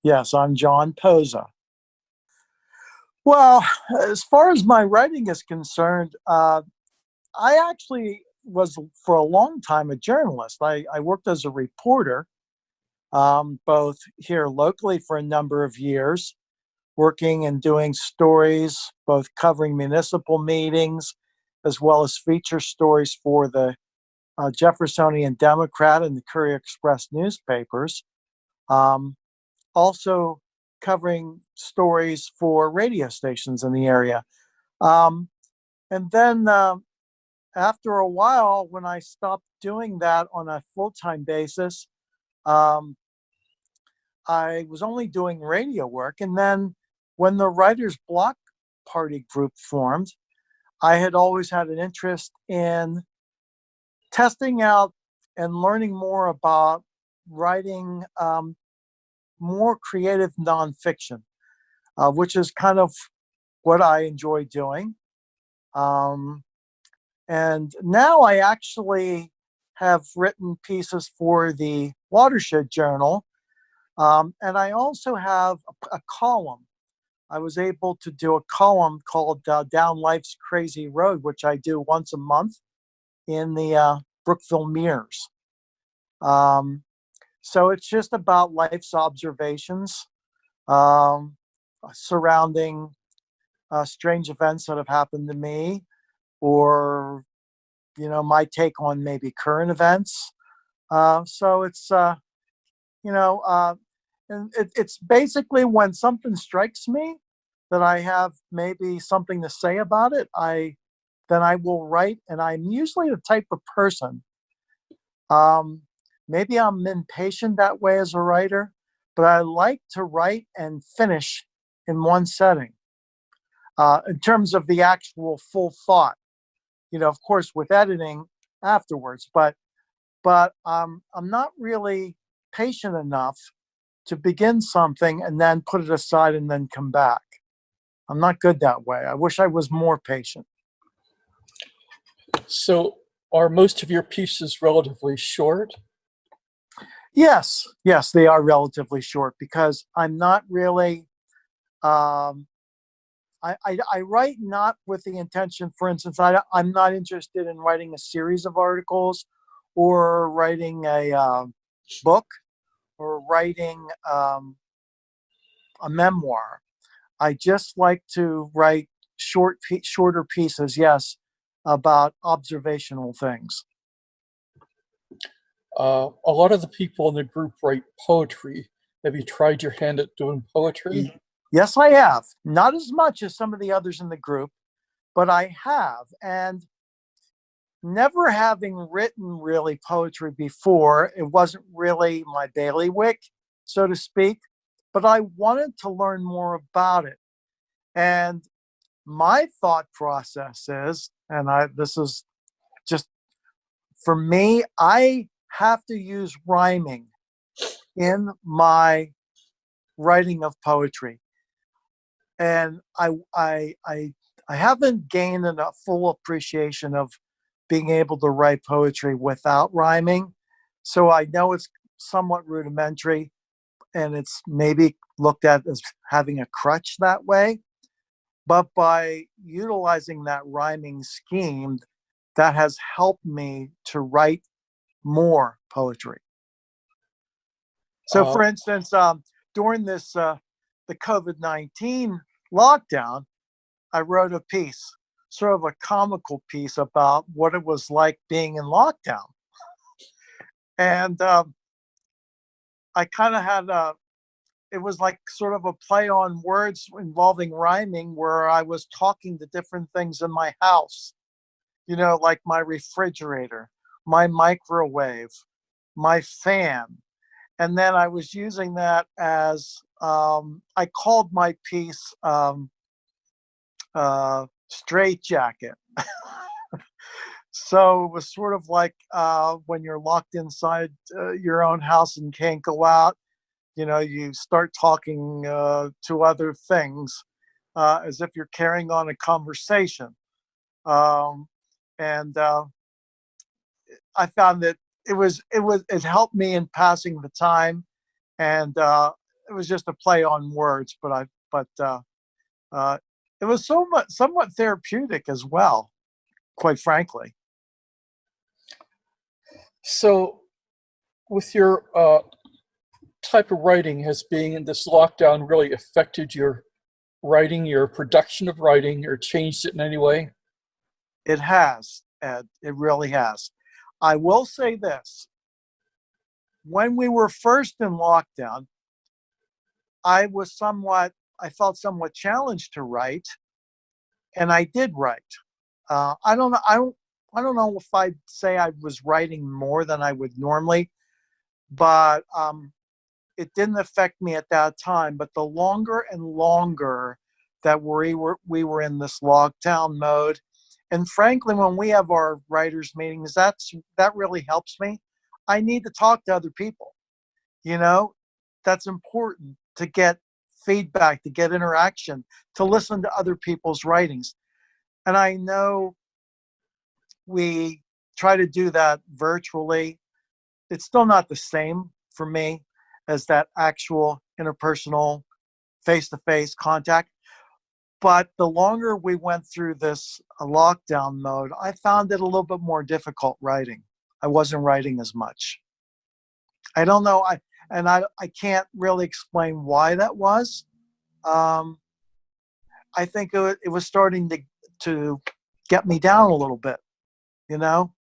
Yes, I'm John Pozza. Well, as far as my writing is concerned, I actually was for a long time a journalist. I worked as a reporter, both here locally for a number of years, working and doing stories, both covering municipal meetings as well as feature stories for the Jeffersonian Democrat and the Courier Express newspapers. Um, Also covering stories for radio stations in the area. Um, and then after a while, when I stopped doing that on a full time basis, um, I was only doing radio work. And then when the Writer's Block Party group formed, I had always had an interest in testing out and learning more about writing more creative nonfiction, which is kind of what I enjoy doing. Um, and now I actually have written pieces for the Watershed Journal. And I also have a column. I was able to do a column called Down Life's Crazy Road, which I do once a month in the Brookville Mirrors. Um, so it's just about life's observations um, surrounding strange events that have happened to me, or my take on maybe current events. So it's you know and it's basically when something strikes me that I have maybe something to say about it, I will write. And I'm usually the type of person, um, maybe I'm impatient that way as a writer, but I like to write and finish in one setting, in terms of the actual full thought, of course, with editing afterwards. But I'm not really patient enough to begin something and then put it aside and then come back. I'm not good that way. I wish I was more patient. So, are most of your pieces relatively short? Yes, they are relatively short because I'm not really. Um, I write not with the intention. For instance, I'm not interested in writing a series of articles, or writing a book, or writing a memoir. I just like to write shorter pieces, yes, about observational things. A lot of the people in the group write poetry. Have you tried your hand at doing poetry? Yes, I have. Not as much as some of the others in the group, but I have. And never having written really poetry before, it wasn't really my bailiwick, so to speak, but I wanted to learn more about it. And my thought process is, this is just for me, I have to use rhyming in my writing of poetry. And I haven't gained a full appreciation of being able to write poetry without rhyming. So I know it's somewhat rudimentary, and it's maybe looked at as having a crutch that way. But by utilizing that rhyming scheme, that has helped me to write more poetry. So, Uh, for instance, during this the COVID-19 lockdown, I wrote a piece, sort of a comical piece about what it was like being in lockdown, and I kind of had a. It was like sort of a play on words involving rhyming, where I was talking to different things in my house, like my refrigerator, my microwave, my fan. And then I was using that as, I called my piece Straight Jacket. So it was sort of like when you're locked inside your own house and can't go out, you start talking to other things, as if you're carrying on a conversation. Um, and I found that it helped me in passing the time, and it was just a play on words, but it was somewhat therapeutic as well, quite frankly. So, with your type of writing, has being in this lockdown really affected your writing, your production of writing, or changed it in any way? It has, Ed. It really has. I will say this. When we were first in lockdown, I felt somewhat challenged to write, and I did write. I don't know. I don't know if I'd say I was writing more than I would normally, but it didn't affect me at that time. But the longer and longer that we were in this lockdown mode, and frankly, when we have our writers meetings, that really helps me. I need to talk to other people. You know, that's important to get feedback, to get interaction, to listen to other people's writings. And I know we try to do that virtually. It's still not the same for me as that actual interpersonal face-to-face contact. But the longer we went through this lockdown mode, I found it a little bit more difficult writing. I wasn't writing as much. I don't know. I can't really explain why that was. Um, I think it was starting to get me down a little bit. You know,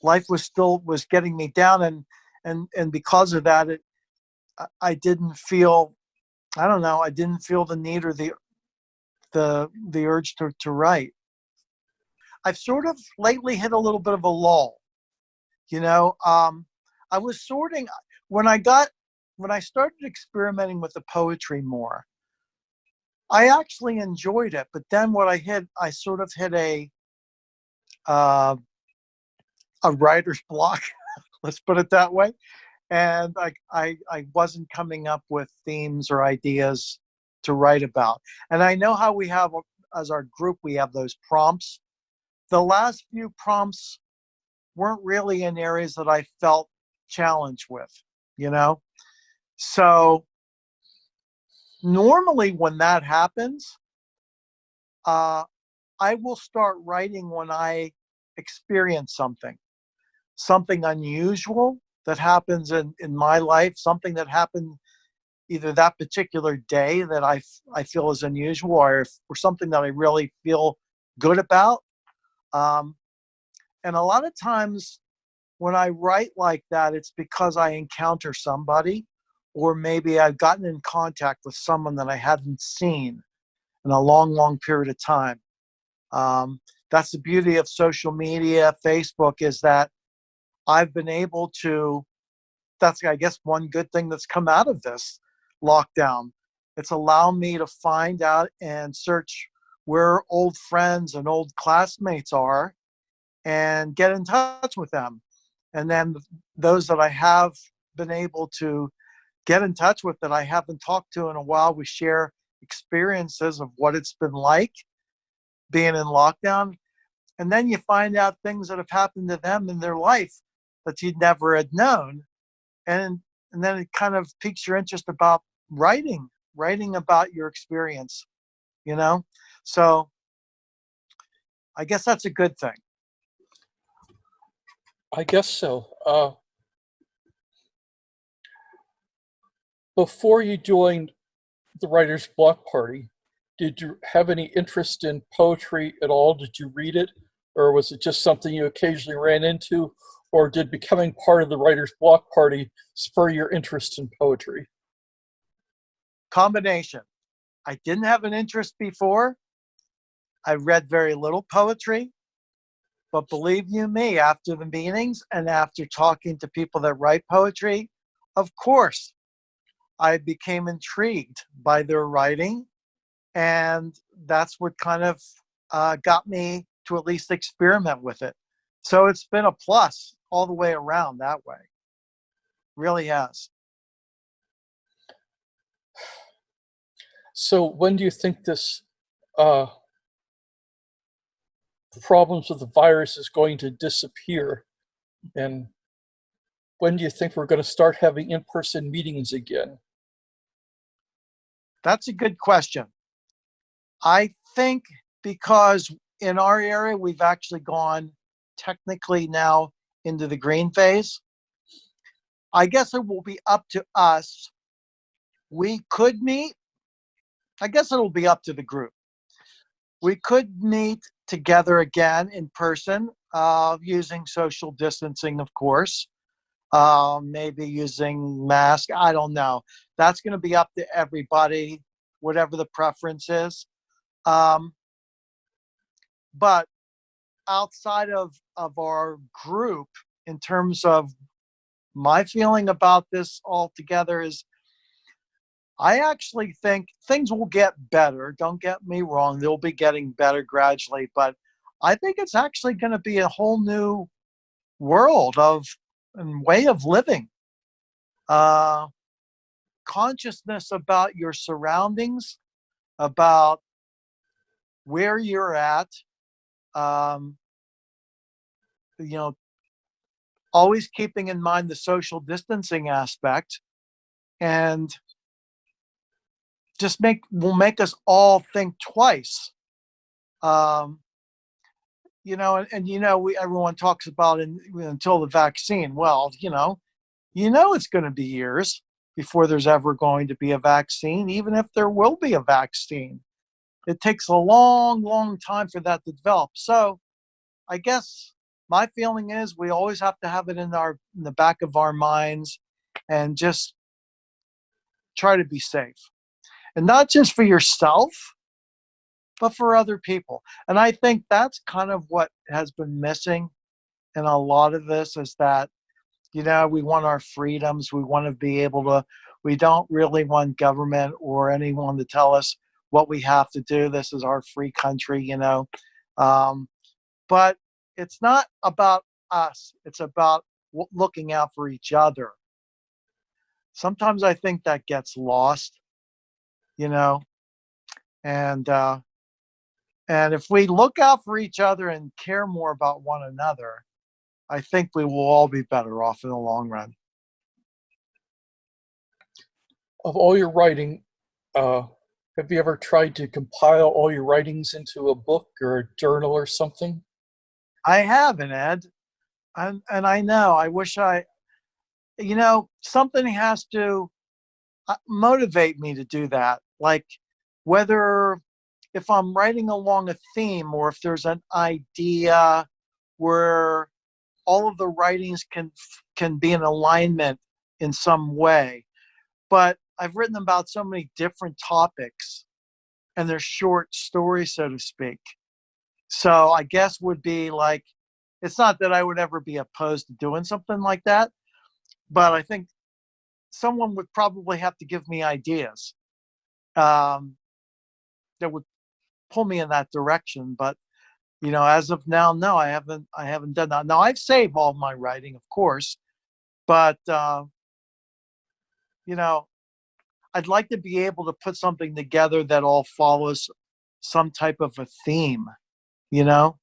life was getting me down, and because of that, I didn't feel. I don't know. I didn't feel the need or the urge to write. I've sort of lately hit a little bit of a lull. You know, I was sorting when I got when I started experimenting with the poetry more. I actually enjoyed it, but then I sort of hit uh, a writer's block. Let's put it that way. And I wasn't coming up with themes or ideas to write about. And I know how we have, as our group, we have those prompts. The last few prompts weren't really in areas that I felt challenged with, you know? So normally when that happens, uh, I will start writing when I experience something unusual that happens in my life, something that happened either that particular day that I feel is unusual, or something that I really feel good about. Um, and a lot of times when I write like that, it's because I encounter somebody, or maybe I've gotten in contact with someone that I hadn't seen in a long, long period of time. That's the beauty of social media, Facebook, is that I've been able to. That's, I guess, one good thing that's come out of this lockdown. It's allowed me to find out and search where old friends and old classmates are and get in touch with them. And then those that I have been able to get in touch with that I haven't talked to in a while, we share experiences of what it's been like being in lockdown. And then you find out things that have happened to them in their life that you never had known. And and then it kind of piques your interest about writing about your experience, you know? So I guess that's a good thing. I guess so. Before you joined the Writer's Block Party, did you have any interest in poetry at all? Did you read it? Or was it just something you occasionally ran into? Or did becoming part of the Writer's Block Party spur your interest in poetry? Combination. I didn't have an interest before. I read very little poetry, but believe you me, after the meetings and after talking to people that write poetry, of course, I became intrigued by their writing. And that's what kind of got me to at least experiment with it. So it's been a plus all the way around that way. Really has. So when do you think this uh, problems with the virus is going to disappear? And when do you think we're going to start having in-person meetings again? That's a good question. I think because in our area, we've actually gone technically now into the green phase. I guess it will be up to us. We could meet. I guess it'll be up to the group. We could meet together again in person, using social distancing, of course. Maybe using mask. I don't know. That's going to be up to everybody, whatever the preference is. Um, but outside of our group, in terms of my feeling about this altogether, is I actually think things will get better. Don't get me wrong; they'll be getting better gradually, but I think it's actually going to be a whole new world of and way of living. Uh, Consciousness about your surroundings, about where you're at. Um, you know, always keeping in mind the social distancing aspect, and just will make us all think twice. Um, everyone talks about until the vaccine. Well, it's going to be years before there's ever going to be a vaccine, even if there will be a vaccine. It takes a long, long time for that to develop. So I guess my feeling is we always have to have it in the back of our minds, and just try to be safe. And not just for yourself, but for other people. And I think that's kind of what has been missing in a lot of this, is that, we want our freedoms. We want to be able to, we don't really want government or anyone to tell us what we have to do. This is our free country. Um, but it's not about us. It's about looking out for each other. Sometimes I think that gets lost, you know, and if we look out for each other and care more about one another, I think we will all be better off in the long run. Of all your writing, uh, have you ever tried to compile all your writings into a book or a journal or something? I haven't, Ed, and I know. I wish something has to motivate me to do that. Like, whether if I'm writing along a theme, or if there's an idea where all of the writings can be in alignment in some way. But I've written about so many different topics, and they're short stories, so to speak. So I guess would be like, it's not that I would ever be opposed to doing something like that, but I think someone would probably have to give me ideas, um, that would pull me in that direction. But as of now, no, I haven't done that. Now I've saved all my writing, of course, but you know, I'd like to be able to put something together that all follows some type of a theme, you know?